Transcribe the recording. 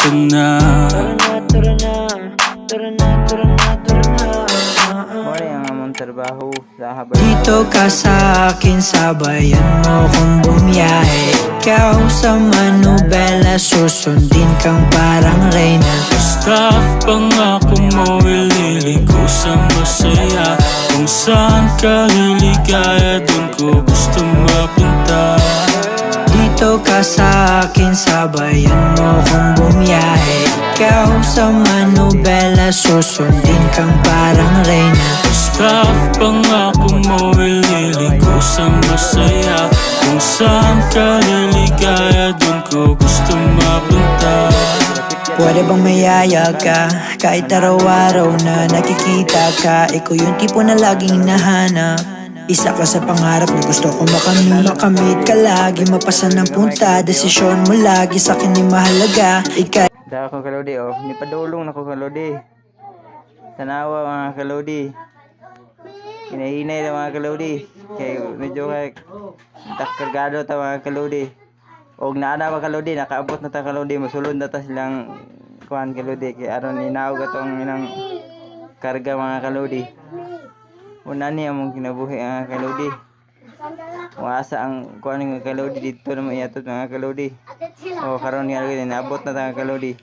ka na. Tara na, tara na, tara na, tara na. Muli ang among trabaho sa habang Dito ka sa akin, sabayan mo kong bumiyahe. Ikaw sa manubela, susundin kang parang reyna. Basta pangako mo, ililigo sa masaya. Kung saan ka liligaya, dun ko gusto mapunta. Dito ka sa akin, sabayan mo kong bumiyahe. Ikaw sa manubela, susundin kang parang reyna. Basta pangako mo, ililigo sa masaya. Kung saan ka liligaya, dun ko gusto mapunta. Pwede bang mayaya ka? Kahit araw-araw na nakikita ka, ikaw yung tipo na laging hinahanap. Isa ka sa pangarap na gusto ko makamit. Makamit ka lagi, mapasan ng punta. Desisyon mo lagi sa akin ay mahalaga. Ikaw sa akong kalodi oh, nipadulong na ko kalodi. Tanawa mga kalodi. Hinahinay na mga kalodi. Kay medyo kay kargado ta mga kalodi. Og naana mga kalodi, nakaabot na ta kalodi, masulod na ta silang kuan kalodi kay aron inaog atong inang karga mga kalodi. Una ni among kinabuhi ang kalodi. Asa ang kuan ng kalodi dito na maiatot mga kalodi. O karon nga naabot na ta kalodi.